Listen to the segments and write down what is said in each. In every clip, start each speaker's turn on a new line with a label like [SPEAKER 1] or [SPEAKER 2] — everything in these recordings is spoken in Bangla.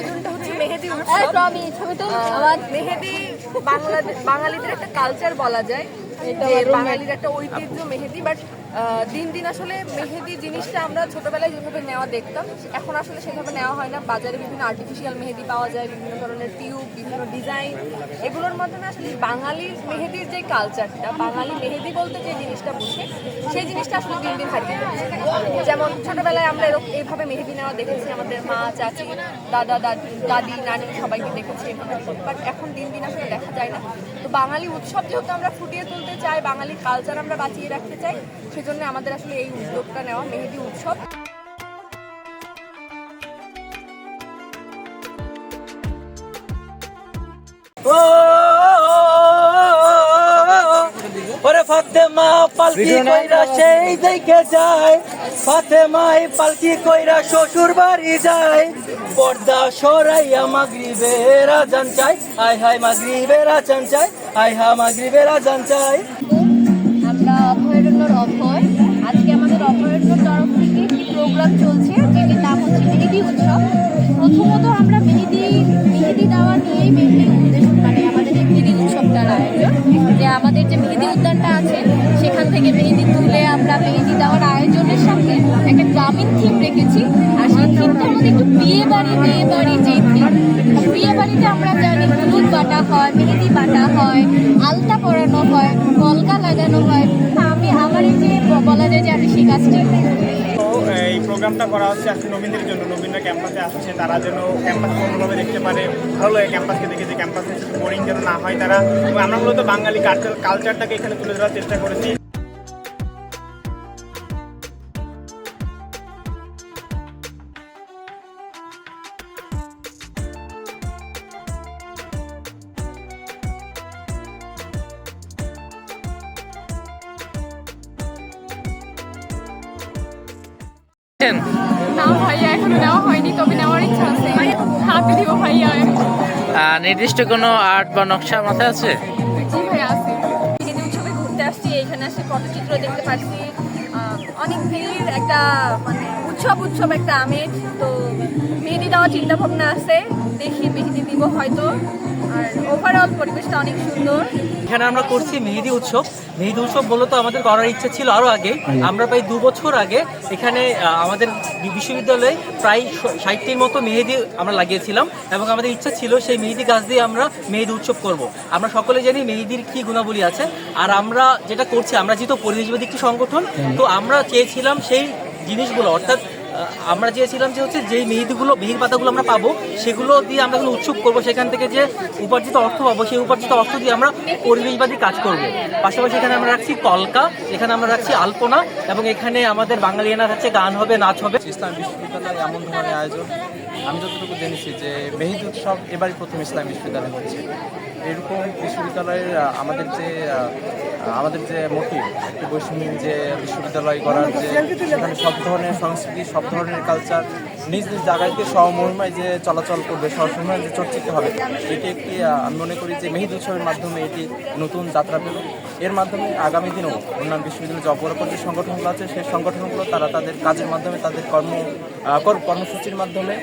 [SPEAKER 1] আয়োজনটা হচ্ছে মেহেদি উৎসব। মেহেদি বাঙালিদের একটা কালচার বলা যায়, যে বাঙালির একটা ঐতিহ্য মেহেদি। বাট দিন দিন আসলে মেহেদি জিনিসটা আমরা ছোটবেলায় যেভাবে নেওয়া দেখতাম, এখন আসলে সেভাবে নেওয়া হয় না। বাজারে বিভিন্ন আর্টিফিশিয়াল মেহেদি পাওয়া যায়, বিভিন্ন ধরনের টিউব, বিভিন্ন ডিজাইন, এগুলোর মাধ্যমে আসলে বাঙালির মেহেদির যে কালচারটা, বাঙালি মেহেদি বলতে যে জিনিসটা বুঝে, সেই জিনিসটা আসলে দিন দিন হারিয়ে যাচ্ছে। যেমন ছোটবেলায় আমরা এইভাবে মেহেদি নেওয়া দেখেছি, আমাদের মা, চাচি, দাদা, দাদি, নানি সবাইকে দেখেছি এভাবে। বাট এখন দিন দিন আসলে দেখা যায় না। তো বাঙালি উৎসব যেহেতু আমরা ফুটিয়ে তুলতে চাই, বাঙালি কালচার আমরা বাঁচিয়ে রাখতে চাই, সেজন্য আমাদের আসলে এই উদ্যোগটা নেওয়া, মেহেদি উৎসব।
[SPEAKER 2] ওরে ফাতেমা পালকি কইরা সেই দেখে যায়, ফাতেমাই পালকি কইরা শ্বশুর বাড়ি যায়, পর্দা সরাইয়া মাগরিবের আজান চাই, আয় হায় মাগরিবের আজান চাই, আয় হা মাগরিবের আজান চাই।
[SPEAKER 3] আমরা অভয়ারণ্যর অভয়, আজকে আমাদের অভয়ারণ্যর তরফ থেকে একটি প্রোগ্রাম চলছে, যেটির নাম হচ্ছে মেহেদি উৎসব। প্রথমত আমরা মেহেদি দেওয়া নিয়েই মেহেদি মানে আমাদের এই মেহেদি উৎসবটার আয়োজন, যে আমাদের যে মেহেদি উদ্যানটা আছে সেখান থেকে মেহেদি তুলে আমরা মেহেদি দেওয়ার আয়োজনের সাথে একটা গ্রামীণ থিম রেখেছি। আর সেই থিমটা আমাদের একটু বিয়ে বাড়ি যে থিম। বিয়ে বাড়িতে আমরা জানি হলুদ বাটা হয়, মেহেদি বাটা হয়, আলতা পরানো হয়, কলকা লাগানো হয়। আমার এই যে বলা যায় যে আমি সেই কাজটি
[SPEAKER 4] এই প্রোগ্রামটা করা হচ্ছে আজকে নবীনদের জন্য। নবীনরা ক্যাম্পাসে আসছে, তারা যেন ক্যাম্পাস অন্যভাবে দেখতে পারে, ভালো লাগে ক্যাম্পাসকে দেখে, যে ক্যাম্পাসে বোরিং যেন না হয় তারা। এবং আমরা মূলত বাঙালি কালচারটাকে এখানে তুলে ধরার চেষ্টা করেছি।
[SPEAKER 1] না ভাইয়া, এখনো নেওয়া হয়নি, তবে নেওয়ার ইচ্ছা আছে। হাতে দিব ভাইয়া।
[SPEAKER 5] নির্দিষ্ট কোনো আর্ট বা নকশা মাথায় আছে?
[SPEAKER 1] জি ভাইয়া আছে। মেহেদি উৎসবে ঘুরতে আসছি, এখানে এসে পটচিত্র দেখতে পারছি, অনেক ভিড়, একটা মানে উৎসব একটা আমেজ। তো মেহেদি দেওয়ার চিন্তা ভাবনা আছে, দেখি মেহেদি দিব হয়তো। আর ওভারঅল পরিবেশটা অনেক সুন্দর।
[SPEAKER 2] এখানে আমরা করছি মেহেদি উৎসব। মেহেদি উৎসব মূলত আমাদের করার ইচ্ছা ছিল আরও আগে। আমরা প্রায় 2 বছর আগে এখানে আমাদের বিশ্ববিদ্যালয়ে প্রায় 60টির মতো মেহেদি আমরা লাগিয়েছিলাম, এবং আমাদের ইচ্ছা ছিল সেই মেহেদি গাছ দিয়ে আমরা মেহেদি উৎসব করব। আমরা সকলে জানি মেহেদির কী গুণাবলী আছে। আর আমরা যেটা করছি, আমরা যেহেতু পরিবেশবাদী একটি সংগঠন, তো আমরা চেয়েছিলাম সেই জিনিসগুলো, অর্থাৎ আমরা চেয়েছিলাম যে হচ্ছে যেই মেহেদি পাতাগুলো আমরা পাবো, সেগুলো দিয়ে আমরা যখন উৎসব করবো, সেখান থেকে যে উপার্জিত অর্থ পাবো, সেই উপার্জিত অর্থ দিয়ে আমরা পরিবেশবাদী কাজ করব। পাশাপাশি এখানে আমরা রাখছি কলকা, এখানে আমরা রাখছি আলপনা, এবং এখানে আমাদের বাঙালিয়ানা হচ্ছে গান হবে, নাচ হবে।
[SPEAKER 6] ইসলাম বিশ্ববিদ্যালয়ে এমন ধরনের আয়োজন আমি যতটুকু জেনেছি যে মেহেদি উৎসব এবারই প্রথম ইসলাম বিশ্ববিদ্যালয় হচ্ছে। এরকম বিশ্ববিদ্যালয়ের আমাদের যে মোটিভ, একটি বৈষম্যহীন যে বিশ্ববিদ্যালয় করার, যে সেখানে সব ধরনের সংস্কৃতি, সব ধরনের কালচার নিজ নিজ জায়গাতে সমমহিমায় যে চলাচল করবে, সবসময় যে চর্চিত হবে, এটি একটি আমি মনে করি যে মেহেদি উৎসবের মাধ্যমে এটি নতুন যাত্রা পেল। এর মাধ্যমে আগামী দিনেও অন্যান্য বিশ্ববিদ্যালয়ে যে অপরাপর যে সংগঠনগুলো আছে, সেই সংগঠনগুলো তারা তাদের কাজের মাধ্যমে, তাদের কর্মসূচির মাধ্যমে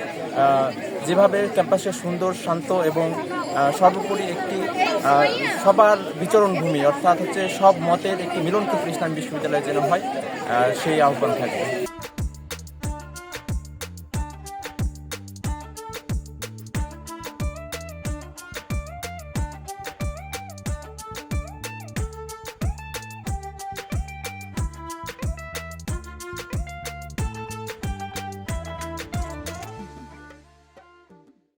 [SPEAKER 6] যেভাবে ক্যাম্পাসের সুন্দর, শান্ত এবং সর্বোপরি একটি সবার বিচরণ ভূমি, অর্থাৎ হচ্ছে সব মতের একটি মিলনক্ষেত্র ইসলাম বিশ্ববিদ্যালয়ে যেন হয়, সেই আহ্বান থাকবে।